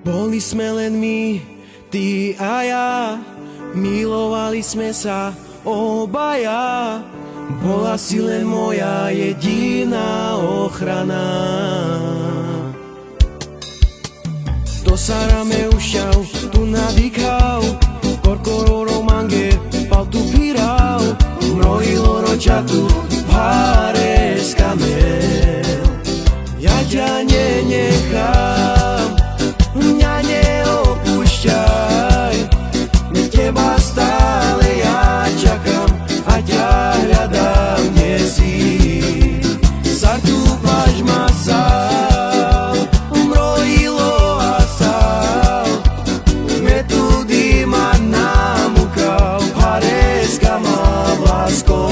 Boli sme len my, ty a ja, milovali sme sa obaja. Bola si len moja jediná ochrana. To sa rame ušťav, tu nadýchal, korkoro romange, pal tu píral, mrojilo ročatu, páre skamel. Ja ťa nenechám, mňa neopúšťaj, na teba stále ja čakám a ťa hľadám, kde si. Sartúpaš ma sál, mrojilo a sál, metudy ma namúkal, pareska ma vláskol.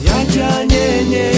Ja ťa nenechám,